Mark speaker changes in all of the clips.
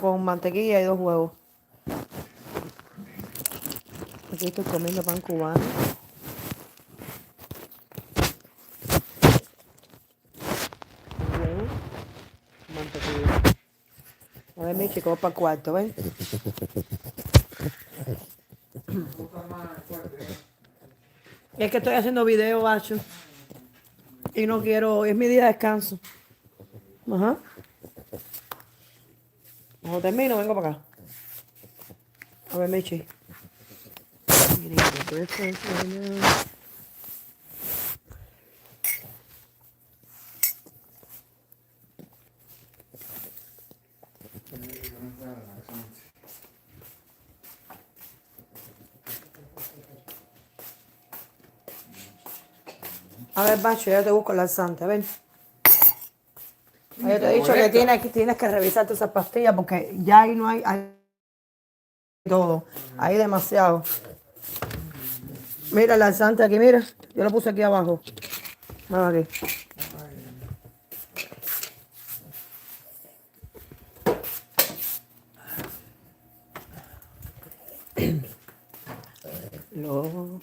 Speaker 1: con mantequilla y 2 huevos. Aquí estoy comiendo pan cubano. Un huevo, mantequilla. A ver, mi chico, para el cuarto, ¿ven? Es que estoy haciendo video, bacho. Y no quiero, es mi día de descanso. Ajá. Cuando termino, vengo para acá. A ver, Michi. A ver, Bacho, ya te busco el laxante, a ver. Yo te he dicho que tienes que revisar todas esas pastillas porque ya ahí no hay todo. Hay demasiado. Mira el laxante aquí, mira. Yo lo puse aquí abajo. Mira aquí. Lo...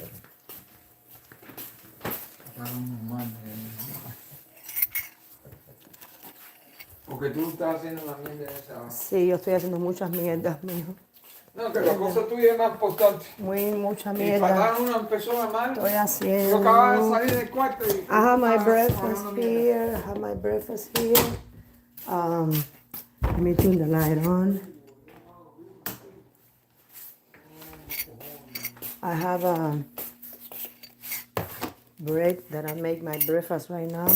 Speaker 2: Porque tú estás haciendo la mierda esa.
Speaker 1: Sí, yo estoy haciendo muchas mierdas, mijo.
Speaker 2: No, que la cosa tuya es más importante.
Speaker 1: Mucha
Speaker 2: Y
Speaker 1: mierda.
Speaker 2: para dar una persona mal,
Speaker 1: Estoy
Speaker 2: yo
Speaker 1: haciendo.
Speaker 2: acababa de salir del cuarto y...
Speaker 1: I have my breakfast here. I have my breakfast here. Let me turn the light on. I have a bread that I make my breakfast right now.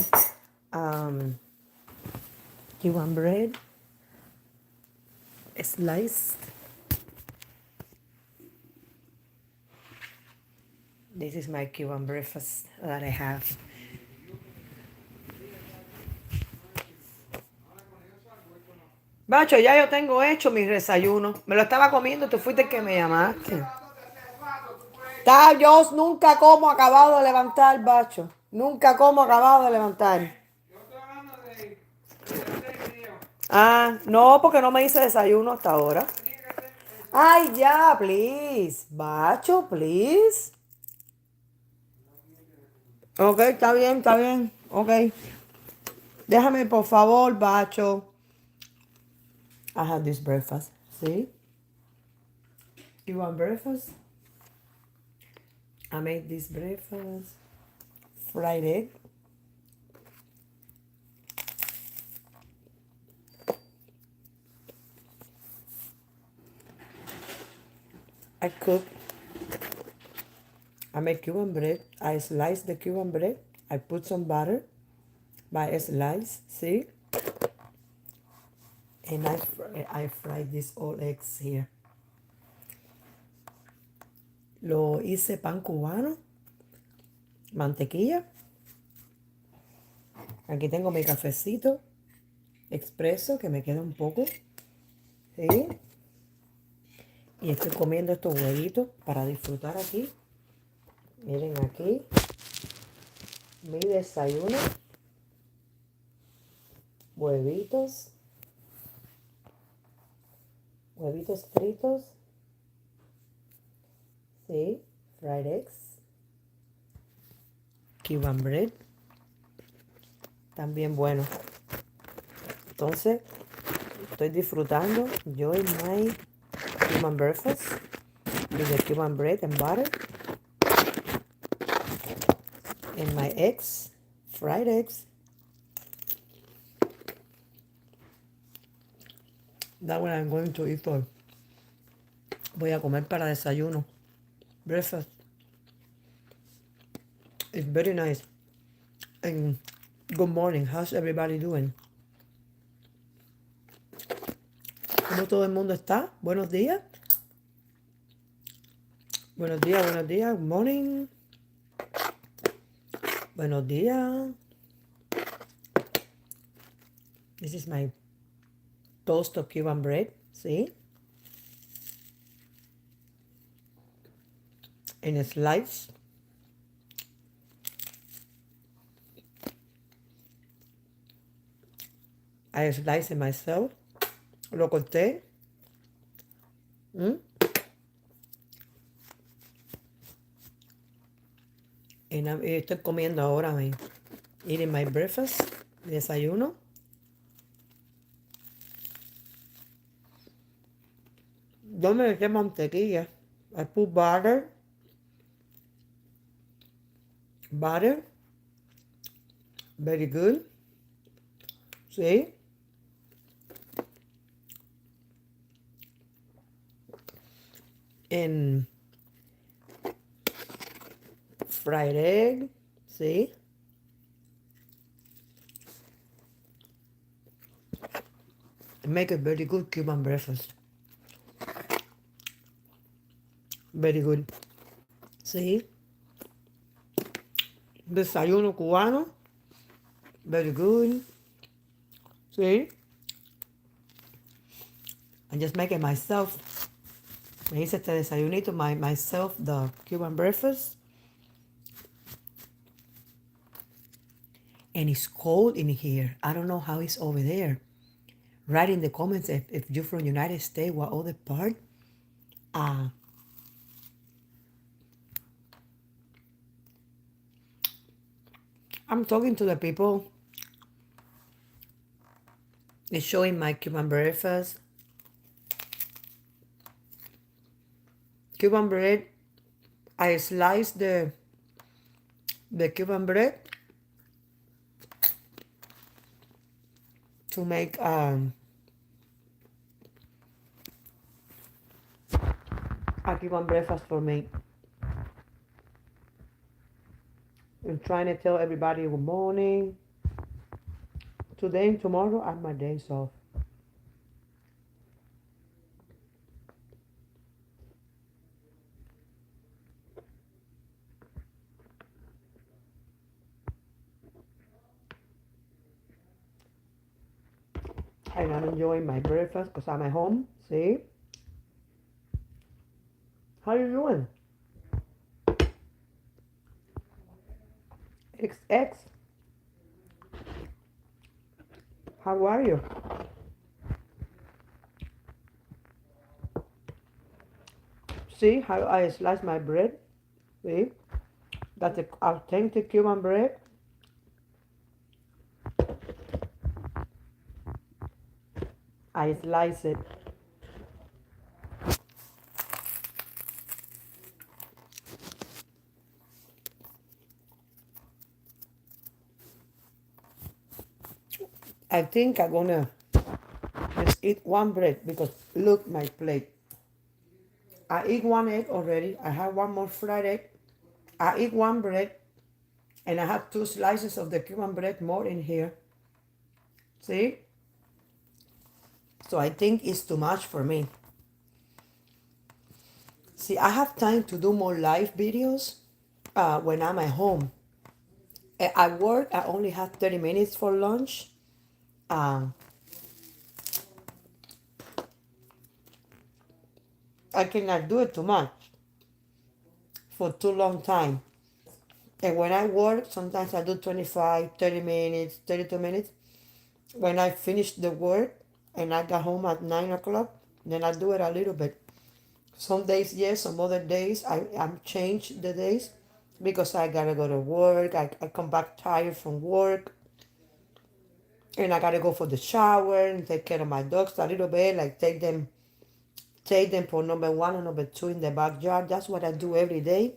Speaker 1: Cuban bread, sliced. This is my Cuban breakfast that I have. Bacho, ya yo tengo hecho mi desayuno. Me lo estaba comiendo, tú fuiste el que me llamaste. Yo nunca como acabado de levantar, Bacho. Nunca como acabado de levantar. Ah, no, porque no me hice desayuno hasta ahora. Ay, ya, please. Bacho, please. Ok, está bien, está bien. Ok. Déjame, por favor, Bacho. I have this breakfast. See? You want breakfast? I made this breakfast. Fried egg. I cook. I make Cuban bread. I slice the Cuban bread. I put some butter by a slice. See? And I fry these all eggs here. Lo hice pan cubano. Mantequilla. Aquí tengo mi cafecito expreso que me queda un poco. ¿Sí? Y estoy comiendo estos huevitos para disfrutar aquí. Miren aquí. Mi desayuno. Huevitos. Huevitos fritos. Sí. Fried eggs. Cuban bread. También bueno. Entonces, estoy disfrutando. Yo en my Cuban breakfast with the Cuban bread and butter. And my eggs, fried eggs. That's what I'm going to eat for. Voy a comer para desayuno. Breakfast. It's very nice. And good morning. How's everybody doing? ¿Cómo todo el mundo está? Buenos días. Buenos días, buenos días. Good morning. Buenos días. This is my toast of Cuban bread. See? And a slice. I slice it myself. Lo corté. ¿Mm? Y estoy comiendo ahora, eating my breakfast, desayuno. Yo me eché mantequilla. I put butter. Butter. Very good. See? And fried egg. See? Make a very good Cuban breakfast. Very good. See? Desayuno cubano. Very good. See? I just make it myself. Me hice este desayunito myself, the Cuban breakfast. And it's cold in here. I don't know how it's over there. Write in the comments if you're from United States, what other part. I'm talking to the people. It's showing my Cuban breakfast. Cuban bread. I slice the Cuban bread to make a Cuban breakfast for me. I'm trying to tell everybody good morning. Today and tomorrow are my days off. And I'm enjoying my breakfast because I'm at home. See? How you doing? XX, how are you? See how I slice my bread? See? That's the authentic Cuban bread. I slice it. I think I'm gonna just eat one bread because look my plate. I eat one egg already. I have one more fried egg. I eat one bread and I have 2 slices of the Cuban bread more in here. See? So I think it's too much for me. See, I have time to do more live videos when I'm at home. At work, I only have 30 minutes for lunch. I cannot do it too much for too long time. And when I work, sometimes I do 25, 30 minutes, 32 minutes. When I finish the work and I got home at 9 o'clock, then I do it a little bit. Some days, yes, some other days, I'm change the days because I gotta go to work. I come back tired from work. And I gotta go for the shower and take care of my dogs a little bit, like take them for number 1 or number 2 in the backyard. That's what I do every day.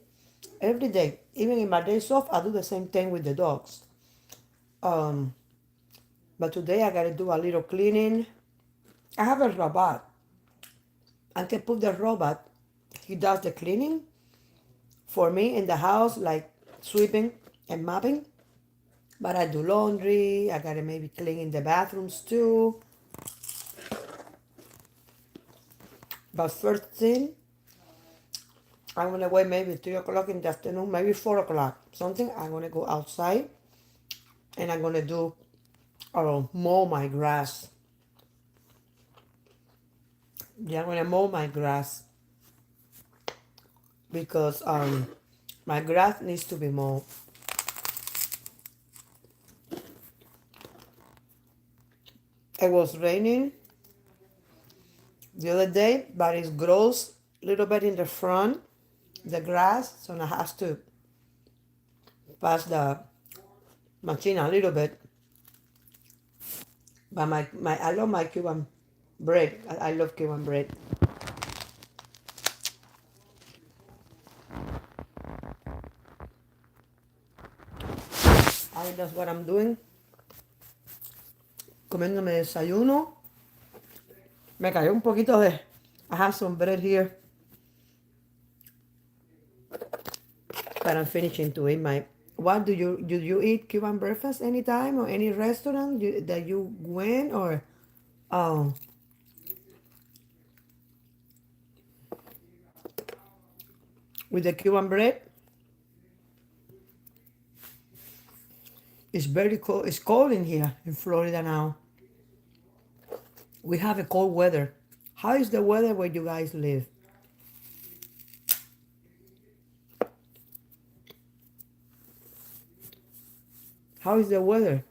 Speaker 1: Every day. Even in my days off, I do the same thing with the dogs. But today I gotta do a little cleaning. I have a robot. I can put the robot. He does the cleaning for me in the house, like sweeping and mopping. But I do laundry. I gotta maybe clean in the bathrooms too. But first thing, I'm gonna wait maybe 3 o'clock in the afternoon, maybe 4 o'clock. Something, I'm gonna go outside and I'm gonna do mow my grass. Yeah, I'm gonna mow my grass because my grass needs to be mowed. It was raining the other day, but it grows a little bit in the front, the grass, so I have to pass the machine a little bit. But I love my Cuban bread. I love Cuban bread. Ahí that's what I'm doing. Comiéndome desayuno. Me cayó un poquito de... I have some bread here. But I'm finishing to eat my... What do you eat Cuban breakfast anytime or any restaurant that you went or... Oh, with the Cuban bread? It's very cold. It's cold in here in Florida now. We have a cold weather. How is the weather where you guys live? How is the weather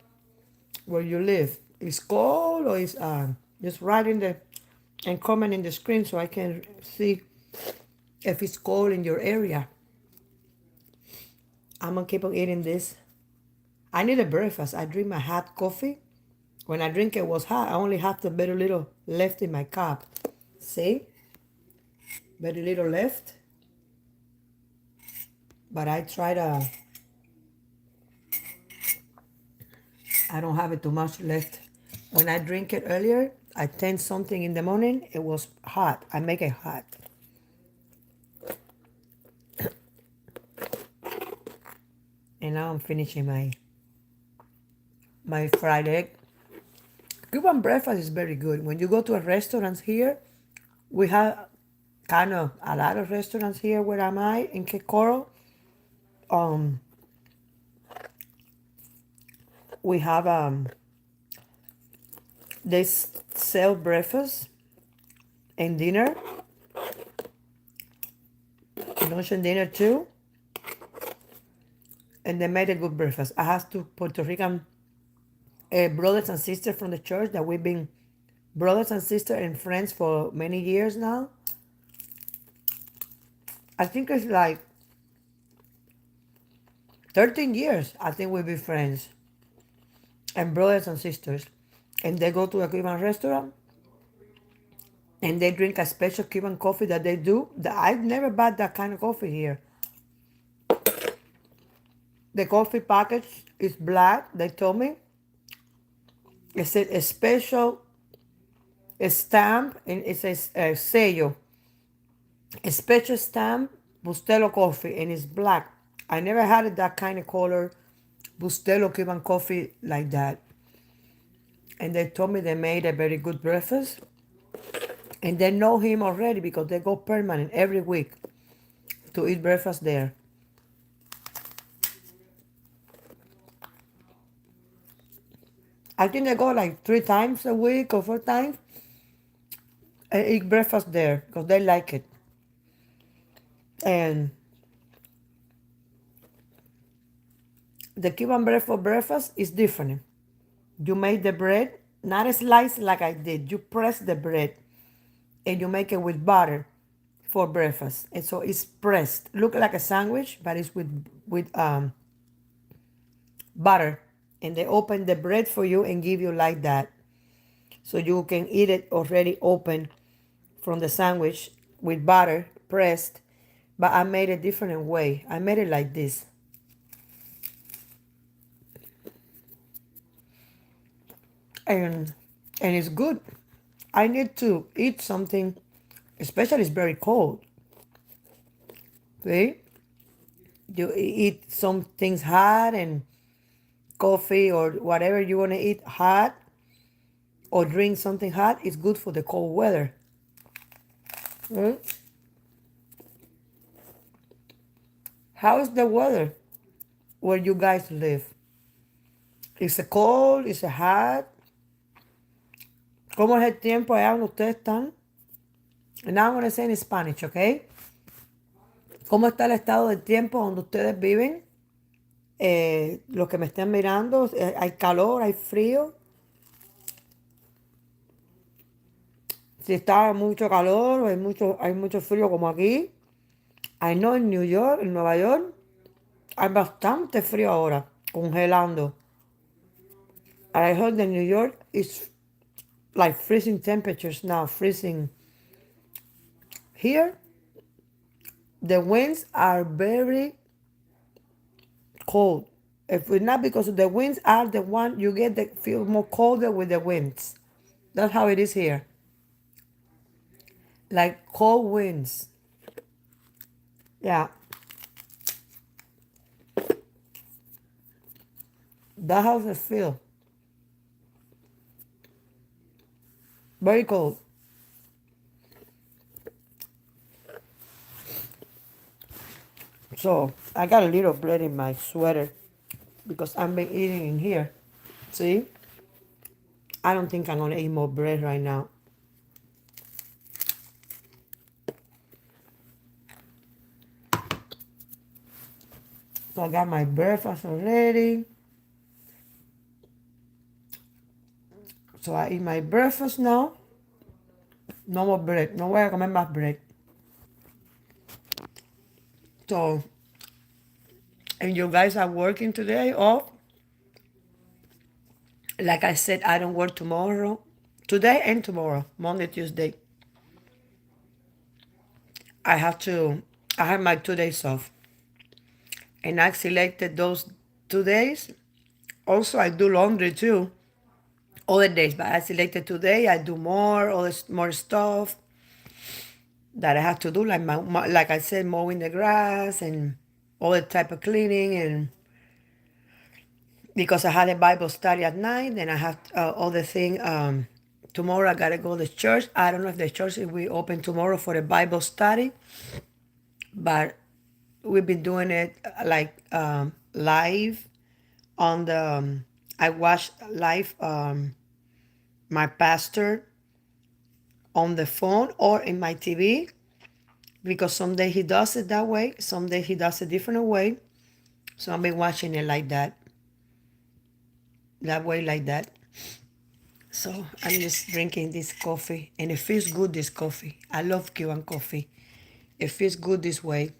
Speaker 1: where you live? It's cold or it's just right in the and comment in the screen so I can see if it's cold in your area. I'm gonna keep on eating this. I need a breakfast. I drink my hot coffee. When I drink it was hot. I only have the very little left in my cup. See? Very little left. But I try to... I don't have it too much left. When I drink it earlier, I 10 something in the morning, it was hot. I make it hot. And now I'm finishing my fried egg. Cuban breakfast is very good. When you go to a restaurant here, we have kind of a lot of restaurants here where am I in Cape Coral. We have they sell breakfast and dinner, lunch and dinner too. And they made a good breakfast. I have two Puerto Rican brothers and sisters from the church that we've been brothers and sisters and friends for many years now. I think it's like 13 years. I think we'll be friends and brothers and sisters. And they go to a Cuban restaurant and they drink a special Cuban coffee that they do. I've never bought that kind of coffee here. The coffee package is black, they told me. It's a special stamp, and it says sello. A special stamp, Bustelo coffee, and it's black. I never had that kind of color, Bustelo Cuban coffee like that. And they told me they made a very good breakfast. And they know him already because they go permanent every week to eat breakfast there. I think they go like 3 times a week or 4 times and eat breakfast there because they like it. And the Cuban bread for breakfast is different. You make the bread, not a slice like I did. You press the bread and you make it with butter for breakfast. And so it's pressed. Look like a sandwich, but it's with butter. And they open the bread for you and give you like that. So you can eat it already open from the sandwich with butter pressed. But I made a different way. I made it like this. And it's good. I need to eat something, especially it's very cold. See? You eat some things hot and coffee or whatever you want to eat hot or drink something hot. It's good for the cold weather. How is the weather where you guys live? Is it cold? Is it hot? ¿Cómo es el tiempo allá donde ustedes están? And now I'm going to say in Spanish, okay? ¿Cómo está el estado del tiempo donde ustedes viven? Los que me estén mirando, ¿hay calor? ¿Hay frío? si está mucho calor o hay mucho frío como aquí. I know en New York, en Nueva York, hay bastante frío ahora, congelando. And I heard that New York is like freezing temperatures now, freezing. Here, the winds are very cold. If it's not because the winds are the one you get the feel more colder with the winds. That's how it is here. Like cold winds. Yeah. That's how it feel. Very cold. So I got a little bread in my sweater because I've been eating in here. See? I don't think I'm gonna eat more bread right now. So I got my breakfast already. So I eat my breakfast now. No more bread. No voy a comer más bread. So, and you guys are working today off? Like I said, I don't work tomorrow. Today and tomorrow. Monday, Tuesday. I have my 2 days off. And I selected those 2 days. Also, I do laundry too. Other days, but I selected today. I do more stuff that I have to do, like I said, mowing the grass and all the type of cleaning, and because I had a Bible study at night, and I have other thing. Tomorrow I gotta go to church. I don't know if the church will be open tomorrow for a Bible study, but we've been doing it like live on the. I watched live my pastor on the phone or in my TV, because someday he does it that way, someday he does it different way. So I've been watching it like that way, like that. So I'm just drinking this coffee, and it feels good, this coffee. I love Cuban coffee. It feels good this way.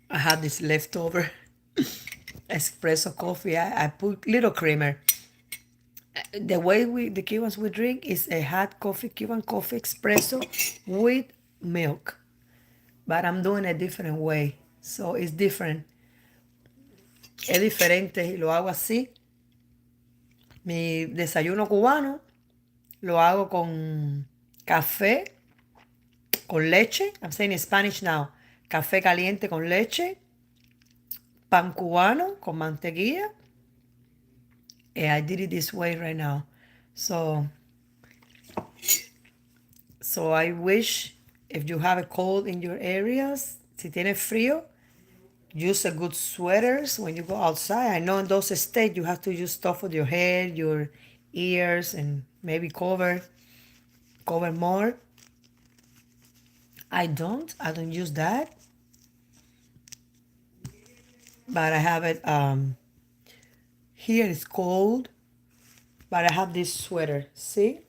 Speaker 1: I had this leftover espresso coffee. I put little creamer. The way the Cubans we drink is a hot coffee, Cuban coffee espresso with milk. But I'm doing a different way. So it's different. Es diferente y lo hago así. Mi desayuno cubano lo hago con café, con leche. I'm saying in Spanish now. Café caliente con leche, pan cubano con mantequilla. And I did it this way right now. So I wish if you have a cold in your areas, si tienes frío, use a good sweaters when you go outside. I know in those states you have to use stuff with your head, your ears, and maybe cover more. I don't use that. But I have it, here it's cold, but I have this sweater, see?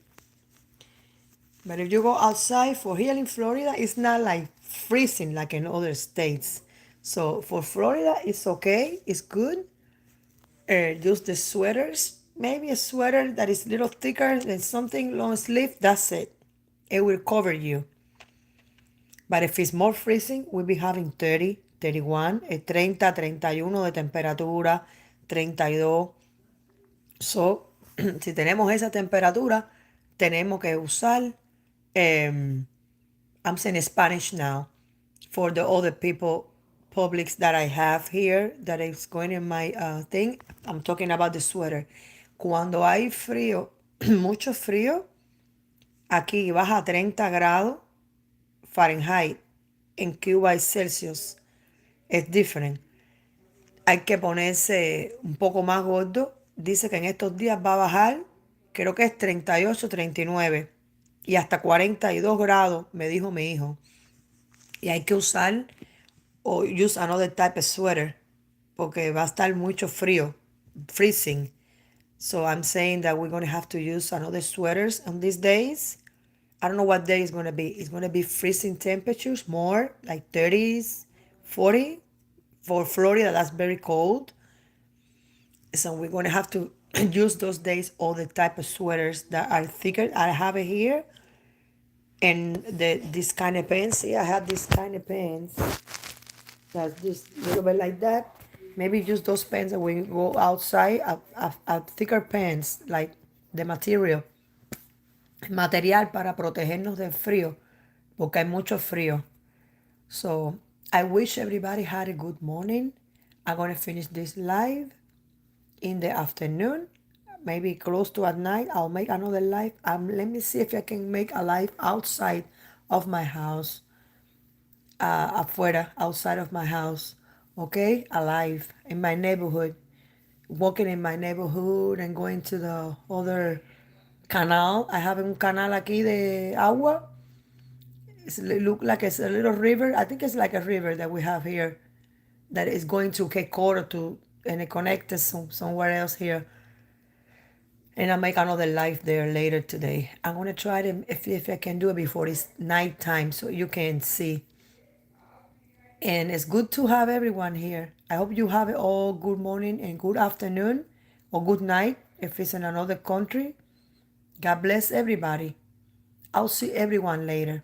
Speaker 1: But if you go outside, for here in Florida, it's not like freezing like in other states. So for Florida, it's okay, it's good. Use the sweaters, maybe a sweater that is a little thicker than something long sleeve, that's it. It will cover you. But if it's more freezing, we'll be having 30, 31, 30, 31 de temperatura, 32. So, si tenemos esa temperatura, tenemos que usar, I'm saying Spanish now, for the other people, publics that I have here, that is going in my thing, I'm talking about the sweater. Cuando hay frío, mucho frío, aquí baja a 30 grados Fahrenheit, en Cuba es Celsius, es different. Hay que ponerse un poco más gordo. Dice que en estos días va a bajar, creo que es 38, 39 y hasta 42 grados, me dijo mi hijo. Y hay que usar o use another type of sweater porque va a estar mucho frío, freezing. So I'm saying that we're going to have to use another sweaters on these days. I don't know what day it's going to be. It's going to be freezing temperatures more, like 30s, 40. For Florida, that's very cold. So we're going to have to use those days all the type of sweaters that are thicker. I have it here. And this kind of pants. See, I have this kind of pants. That's just a little bit like that. Maybe use those pants that we go outside, a thicker pants, like the material para protegernos del frío, porque hay mucho frío. So I wish everybody had a good morning. I'm gonna finish this live in the afternoon, maybe close to at night. I'll make another live. Let me see if I can make a live outside of my house, afuera, outside of my house, okay? Alive in my neighborhood, walking in my neighborhood and going to the other canal. I have un canal aquí de agua. It look like it's a little river. I think it's like a river that we have here that is going to Cape Coral to and it connects somewhere else here. And I'll make another live there later today. I'm gonna try to if I can do it before it's nighttime so you can see. And it's good to have everyone here. I hope you have it all good morning and good afternoon or good night if it's in another country. God bless everybody. I'll see everyone later.